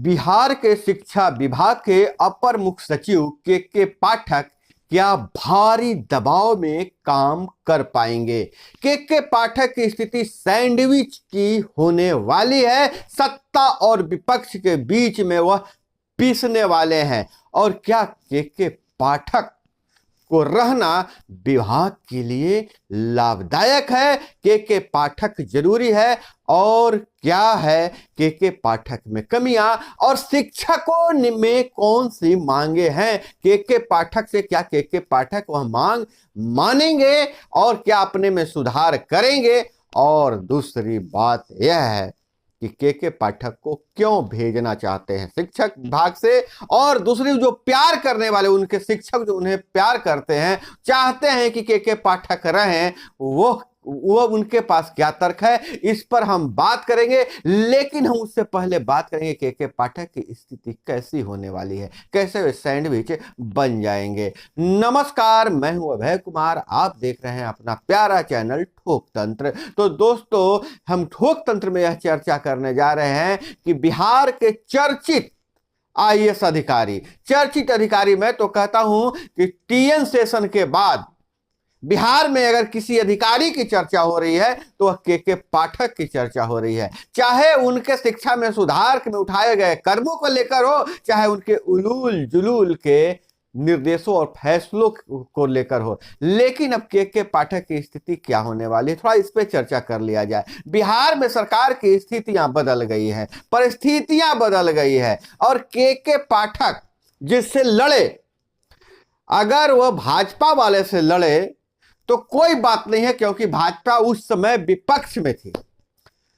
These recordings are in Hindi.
बिहार के शिक्षा विभाग के अपर मुख्य सचिव के पाठक क्या भारी दबाव में काम कर पाएंगे? के पाठक की स्थिति सैंडविच की होने वाली है। सत्ता और विपक्ष के बीच में वह पीसने वाले हैं। और क्या के पाठक को रहना विभाग के लिए लाभदायक है? के पाठक जरूरी है? और क्या है के पाठक में कमियां और शिक्षकों में कौन सी मांगे हैं? के पाठक से क्या के पाठक वह मांग मानेंगे और क्या अपने में सुधार करेंगे? और दूसरी बात यह है कि के पाठक को क्यों भेजना चाहते हैं शिक्षक विभाग से, और दूसरी जो प्यार करने वाले उनके शिक्षक जो उन्हें प्यार करते हैं, चाहते हैं कि के पाठक रहें, वो उनके पास क्या तर्क है, इस पर हम बात करेंगे। लेकिन हम उससे पहले बात करेंगे के पाठक की स्थिति कैसी होने वाली है, कैसे वे सैंडविच बन जाएंगे। नमस्कार, मैं हूं अभय कुमार, आप देख रहे हैं अपना प्यारा चैनल ठोक तंत्र। तो दोस्तों, हम ठोक तंत्र में यह चर्चा करने जा रहे हैं कि बिहार के चर्चित आईएएस अधिकारी, चर्चित अधिकारी मैं तो कहता हूं कि टीएन सेशन के बाद बिहार में अगर किसी अधिकारी की चर्चा हो रही है तो वह के पाठक की चर्चा हो रही है। चाहे उनके शिक्षा में सुधार में उठाए गए कदमों को लेकर हो, चाहे उनके उलूल जुलूल के निर्देशों और फैसलों को लेकर हो। लेकिन अब के पाठक की स्थिति क्या होने वाली है, थोड़ा इस पे चर्चा कर लिया जाए। बिहार में सरकार की स्थितियां बदल गई हैं, परिस्थितियां बदल गई है। और के पाठक जिससे लड़े, अगर वह भाजपा वाले से लड़े तो कोई बात नहीं है, क्योंकि भाजपा उस समय विपक्ष में थी।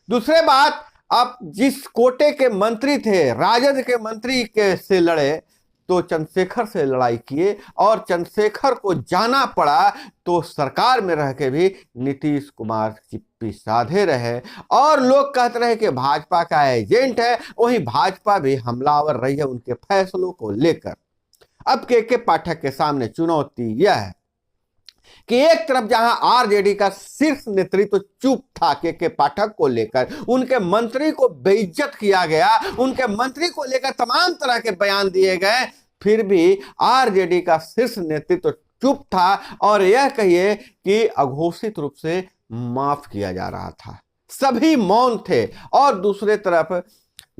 दूसरी बात, अब जिस कोटे के मंत्री थे, राजद के मंत्री के से लड़े तो चंद्रशेखर से लड़ाई किए, और चंद्रशेखर को जाना पड़ा तो सरकार में रह के भी नीतीश कुमार चिप्पी साधे रहे। और लोग कहते रहे कि भाजपा का एजेंट है, वहीं भाजपा भी हमलावर रही है उनके फैसलों को लेकर। अब के पाठक के सामने चुनौती यह है कि एक तरफ जहां आरजेडी का शीर्ष नेतृत्व चुप था के पाठक को लेकर, उनके मंत्री को बेइज्जत किया गया, उनके मंत्री को लेकर तमाम तरह के बयान दिए गए, फिर भी आरजेडी का शीर्ष नेतृत्व चुप था और यह कहिए कि अघोषित रूप से माफ किया जा रहा था, सभी मौन थे। और दूसरे तरफ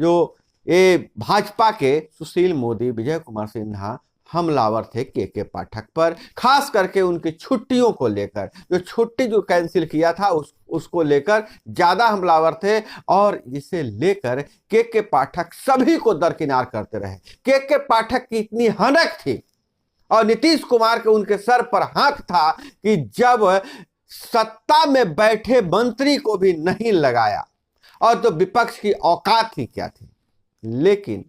जो ये भाजपा के सुशील मोदी, विजय कुमार सिन्हा हमलावर थे के पाठक पर, खास करके उनकी छुट्टियों को लेकर, जो छुट्टी जो कैंसिल किया था उसको लेकर ज्यादा हमलावर थे। और जिसे लेकर के पाठक सभी को दरकिनार करते रहे। के पाठक की इतनी हनक थी और नीतीश कुमार के उनके सर पर हाथ था कि जब सत्ता में बैठे मंत्री को भी नहीं लगाया, और तो विपक्ष की औकात ही क्या थी। लेकिन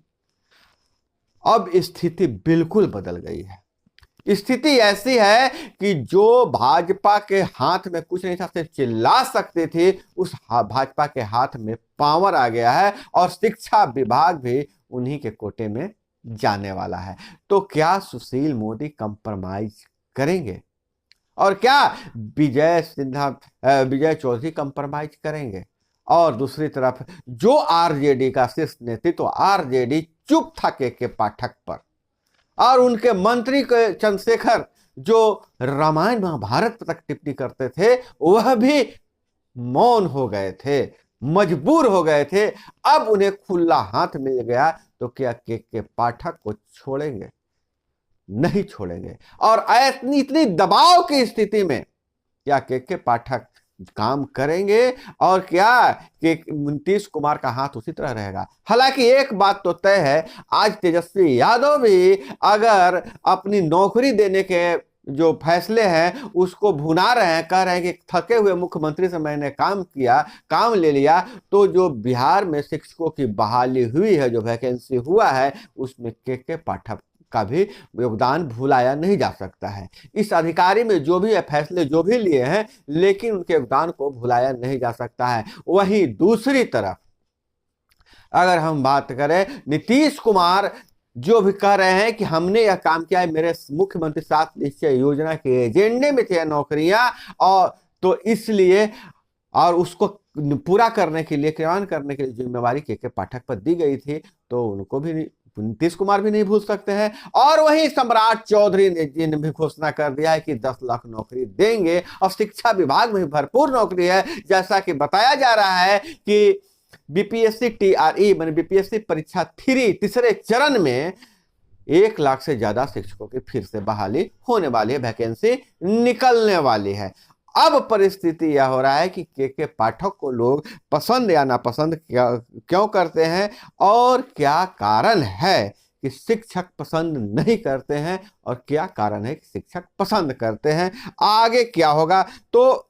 अब स्थिति बिल्कुल बदल गई है। स्थिति ऐसी है कि जो भाजपा के हाथ में कुछ नहीं था, सिर्फ चिल्ला सकते थे, उस भाजपा के हाथ में पावर आ गया है और शिक्षा विभाग भी उन्हीं के कोटे में जाने वाला है। तो क्या सुशील मोदी कंप्रोमाइज करेंगे और क्या विजय चौधरी कंप्रोमाइज करेंगे? और दूसरी तरफ जो आरजेडी का शीर्ष नेतृत्व, आरजेडी चुप था के पाठक पर, और उनके मंत्री के चंद्रशेखर जो रामायण महाभारत तक टिप्पणी करते थे, वह भी मौन हो गए थे, मजबूर हो गए थे। अब उन्हें खुला हाथ मिल गया तो क्या के पाठक को छोड़ेंगे? नहीं छोड़ेंगे। और इतनी दबाव की स्थिति में क्या के पाठक काम करेंगे? और क्या कि नीतीश कुमार का हाथ उसी तरह रहेगा? हालांकि एक बात तो तय है, आज तेजस्वी यादव भी अगर अपनी नौकरी देने के जो फैसले हैं उसको भुना रहे हैं, कह रहे हैं कि थके हुए मुख्यमंत्री से मैंने काम ले लिया, तो जो बिहार में शिक्षकों की बहाली हुई है, जो वैकेंसी हुआ है, उसमें के पाठक का भी योगदान भुलाया नहीं जा सकता है। इस अधिकारी में जो भी फैसले जो भी लिए हैं, लेकिन उनके योगदान को भुलाया नहीं जा सकता है। वहीं दूसरी तरफ अगर हम बात करें, नीतीश कुमार जो भी कह रहे हैं कि हमने यह काम किया है, मेरे मुख्यमंत्री 7 निश्चय योजना के एजेंडे में थे नौकरियां, और तो इसलिए और उसको पूरा करने के लिए, क्रियान्वयन करने के लिए जिम्मेवारी के पाठक पर दी गई थी, तो उनको भी नीतीश कुमार भी नहीं भूल सकते हैं। और वही सम्राट चौधरी ने भी घोषणा कर दिया है कि 10 लाख नौकरी देंगे और शिक्षा विभाग में भी भरपूर नौकरी है। जैसा कि बताया जा रहा है कि बीपीएससी TRE माने बीपीएससी परीक्षा 3 तीसरे चरण में 1 लाख से ज्यादा शिक्षकों की फिर से बहाली होने वाली है, वैकेंसी निकलने वाली है। अब परिस्थिति यह हो रहा है कि के पाठक को लोग पसंद या नापसंद क्यों करते हैं और क्या कारण है कि शिक्षक पसंद नहीं करते हैं और क्या कारण है कि शिक्षक पसंद करते हैं, आगे क्या होगा। तो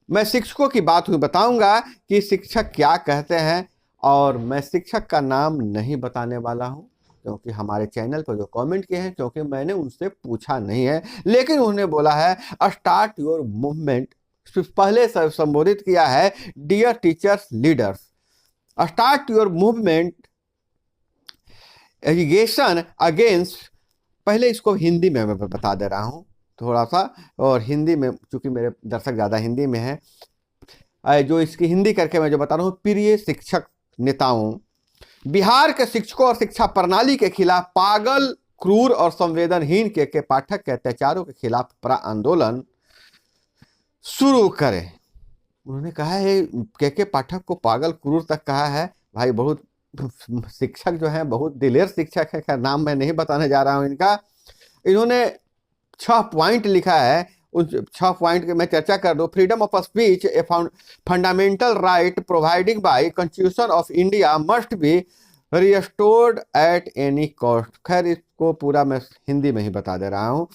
मैं शिक्षकों की बात हुई बताऊंगा कि शिक्षक क्या कहते हैं, और मैं शिक्षक का नाम नहीं बताने वाला हूं क्योंकि हमारे चैनल पर जो कमेंट किए हैं, क्योंकि मैंने उनसे पूछा नहीं है, लेकिन उन्होंने बोला है स्टार्ट योर मूवमेंट, पहले संबोधित किया है dear teachers leaders, start your movement education against. पहले इसको हिंदी में मैं बता दे रहा हूं थोड़ा सा, और हिंदी में चूंकि मेरे दर्शक ज़्यादा हिंदी में हैं, जो इसकी हिंदी करके मैं जो बता रहा हूँ, प्रिय शिक्षक नेताओं, बिहार के शिक्षकों और शिक्षा प्रणाली के खिलाफ पागल, क्रूर और संवेदनहीन के पाठक के अत्याचारों के खिलाफ बड़ा आंदोलन शुरू करें। उन्होंने कहा है के पाठक को पागल, क्रूर तक कहा है। भाई बहुत शिक्षक जो है बहुत दिलेर शिक्षक है, खैर नाम मैं नहीं बताने जा रहा हूं इनका। इन्होंने 6 पॉइंट लिखा है, उन 6 पॉइंट के मैं चर्चा कर दूं। Freedom of speech a fundamental right providing bye constitution of India must be restored at any cost. खैर इसको पूरा मैं हिंदी में ही बता दे रहा हूं।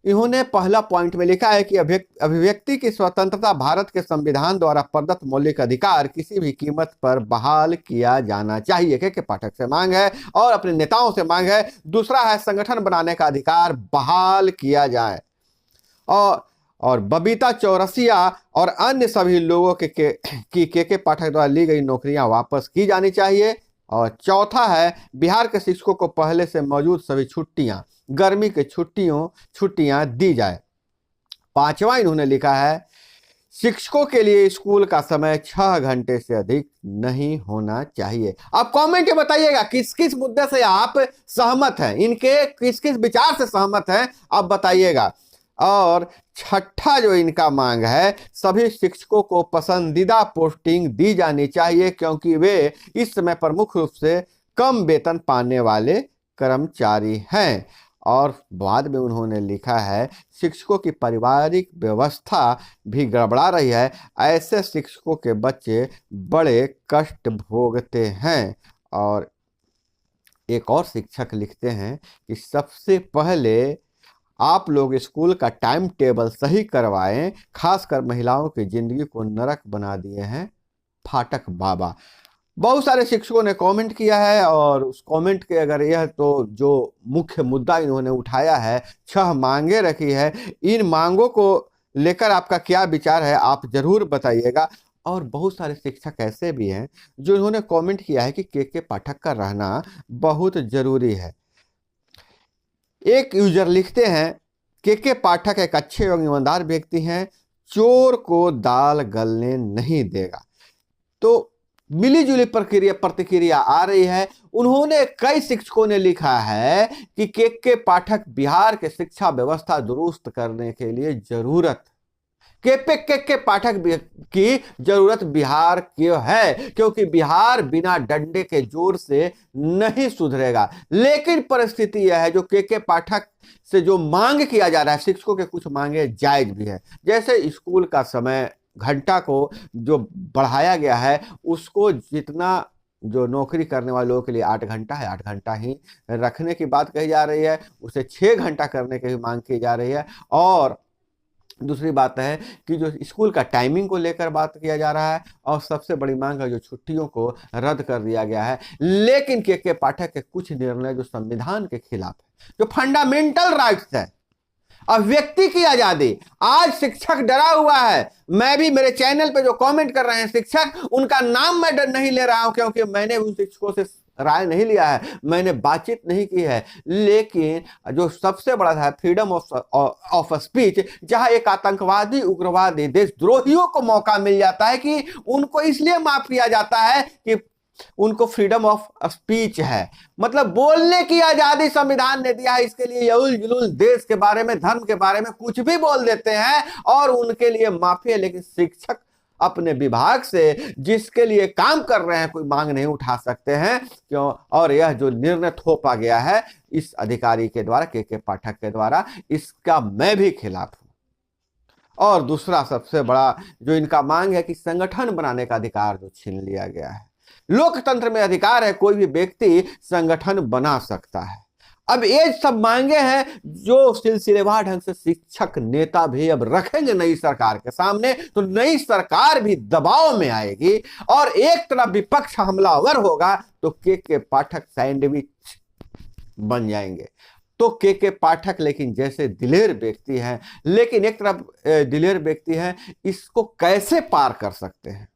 इन्होंने पहला पॉइंट में लिखा है कि अभिव्यक्ति की स्वतंत्रता भारत के संविधान द्वारा प्रदत्त मौलिक अधिकार किसी भी कीमत पर बहाल किया जाना चाहिए, के पाठक से मांग है और अपने नेताओं से मांग है। दूसरा है संगठन बनाने का अधिकार बहाल किया जाए, और बबीता चौरसिया और अन्य सभी लोगों के पाठक द्वारा ली गई नौकरियां वापस की जानी चाहिए। और चौथा है बिहार के शिक्षकों को पहले से मौजूद सभी छुट्टियां, गर्मी की छुट्टियां दी जाए। 5वां इन्होंने लिखा है शिक्षकों के लिए स्कूल का समय 6 घंटे से अधिक नहीं होना चाहिए। आप कमेंट में बताइएगा किस किस मुद्दे से आप सहमत हैं, इनके किस किस विचार से सहमत हैं, आप बताइएगा। और 6ठा जो इनका मांग है, सभी शिक्षकों को पसंदीदा पोस्टिंग दी जानी चाहिए क्योंकि वे इस समय प्रमुख रूप से कम वेतन पाने वाले कर्मचारी हैं। और बाद में उन्होंने लिखा है शिक्षकों की पारिवारिक व्यवस्था भी गड़बड़ा रही है, ऐसे शिक्षकों के बच्चे बड़े कष्ट भोगते हैं। और एक और शिक्षक लिखते हैं कि सबसे पहले आप लोग स्कूल का टाइम टेबल सही करवाएं, खासकर महिलाओं की जिंदगी को नरक बना दिए हैं फाटक बाबा। बहुत सारे शिक्षकों ने कमेंट किया है, और उस कमेंट के अगर यह तो जो मुख्य मुद्दा इन्होंने उठाया है, 6 मांगे रखी है, इन मांगों को लेकर आपका क्या विचार है आप जरूर बताइएगा। और बहुत सारे शिक्षक ऐसे भी हैं जो इन्होंने कमेंट किया है कि के पाठक का रहना बहुत जरूरी है। एक यूजर लिखते हैं के पाठक एक अच्छे एवं ईमानदार व्यक्ति हैं, चोर को दाल गलने नहीं देगा। तो मिलीजुली प्रतिक्रिया आ रही है। उन्होंने कई शिक्षकों ने लिखा है कि के पाठक बिहार के शिक्षा व्यवस्था दुरुस्त करने के लिए जरूरत, के पाठक की जरूरत बिहार क्यों है, क्योंकि बिहार बिना डंडे के जोर से नहीं सुधरेगा। लेकिन परिस्थिति यह है जो के पाठक से जो मांग किया जा रहा है, शिक्षकों के कुछ मांगे जायज भी है। जैसे स्कूल का समय घंटा को जो बढ़ाया गया है, उसको जितना जो नौकरी करने वाले लोगों के लिए 8 घंटा है, 8 घंटा ही रखने की बात कही जा रही है, उसे 6 घंटा करने की भी मांग की जा रही है। और दूसरी बात है कि जो स्कूल का टाइमिंग को लेकर बात किया जा रहा है, और सबसे बड़ी मांग है जो छुट्टियों को रद्द कर दिया गया है। लेकिन के पाठक के कुछ निर्णय जो संविधान के खिलाफ है, जो फंडामेंटल राइट्स है, अब व्यक्ति की आजादी, आज शिक्षक डरा हुआ है। मैं भी, मेरे चैनल पे जो कमेंट कर रहे हैं शिक्षक, उनका नाम मैं नहीं ले रहा हूं क्योंकि मैंने उन शिक्षकों से राय नहीं लिया है, मैंने बातचीत नहीं की है, लेकिन जो सबसे बड़ा है फ्रीडम ऑफ स्पीच, जहां एक आतंकवादी, उग्रवादी, देशद्रोहियों को मौका मिल जाता है कि उनको इसलिए माफ किया जाता है कि उनको फ्रीडम ऑफ स्पीच है, मतलब बोलने की आजादी संविधान ने दिया है। इसके लिए यउल जुलूल देश के बारे में, धर्म के बारे में कुछ भी बोल देते हैं और उनके लिए माफी है। लेकिन शिक्षक अपने विभाग से जिसके लिए काम कर रहे हैं कोई मांग नहीं उठा सकते हैं, क्यों? और यह जो निर्णय थोपा गया है इस अधिकारी के द्वारा, के पाठक के द्वारा, इसका मैं भी खिलाफ हूं। और दूसरा सबसे बड़ा जो इनका मांग है कि संगठन बनाने का अधिकार जो छीन लिया गया है। लोकतंत्र में अधिकार है, कोई भी व्यक्ति संगठन बना सकता है। अब ये सब मांगे हैं जो सिलसिलेवार ढंग से शिक्षक नेता भी अब रखेंगे नई सरकार के सामने, तो नई सरकार भी दबाव में आएगी और एक तरफ विपक्ष हमलावर होगा तो के पाठक सैंडविच बन जाएंगे। तो के पाठक लेकिन जैसे दिलेर व्यक्ति हैं, लेकिन एक तरफ दिलेर व्यक्ति हैं, इसको कैसे पार कर सकते हैं?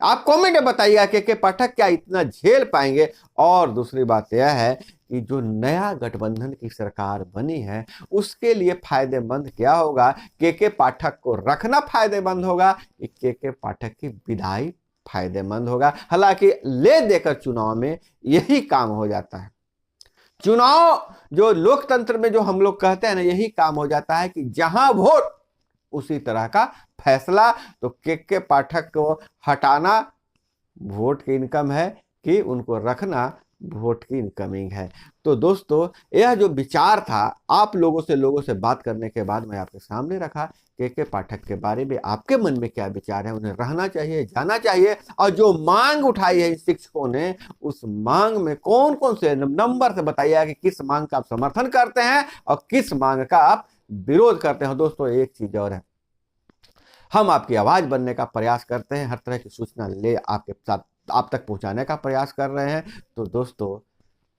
आप कमेंट में बताइएगा के पाठक क्या इतना झेल पाएंगे। और दूसरी बात यह है कि जो नया गठबंधन की सरकार बनी है उसके लिए फायदेमंद क्या होगा? के पाठक को रखना फायदेमंद होगा, के पाठक की विदाई फायदेमंद होगा। हालांकि ले देकर चुनाव में यही काम हो जाता है। चुनाव जो लोकतंत्र में जो हम लोग कहते हैं ना, यही काम हो जाता है कि जहां वोट उसी तरह का फैसला। तो के पाठक को हटाना वोट की इनकम है कि उनको रखना वोट की इनकमिंग है। तो दोस्तों, यह जो विचार था आप लोगों से बात करने के बाद मैं आपके सामने रखा। के पाठक के बारे में आपके मन में क्या विचार है? उन्हें रहना चाहिए, जाना चाहिए? और जो मांग उठाई है इन शिक्षकों ने, उस मांग में कौन कौन से नंबर से बताइएगा कि किस मांग का आप समर्थन करते हैं और किस मांग का आप विरोध करते हैं। दोस्तों, एक चीज और है, हम आपकी आवाज बनने का प्रयास करते हैं, हर तरह की सूचना ले आपके साथ आप तक पहुंचाने का प्रयास कर रहे हैं। तो दोस्तों,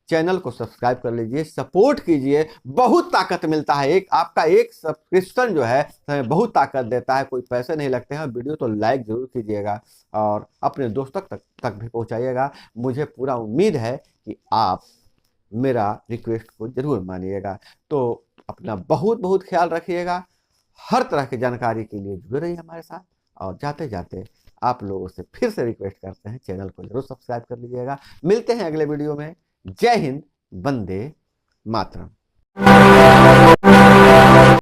चैनल को सब्सक्राइब कर लीजिए, सपोर्ट कीजिए, बहुत ताकत मिलता है। एक आपका एक सब्सक्रिप्शन जो है हमें बहुत ताकत देता है, कोई पैसे नहीं लगते हैं। वीडियो तो लाइक जरूर कीजिएगा और अपने दोस्तों तक भी पहुंचाइएगा। मुझे पूरा उम्मीद है कि आप मेरा रिक्वेस्ट को जरूर मानिएगा। तो अपना बहुत बहुत ख्याल रखिएगा। हर तरह की जानकारी के लिए जुड़े रहिए हमारे साथ। और जाते जाते आप लोगों से फिर से रिक्वेस्ट करते हैं, चैनल को जरूर सब्सक्राइब कर लीजिएगा। मिलते हैं अगले वीडियो में। जय हिंद, वंदे मातरम।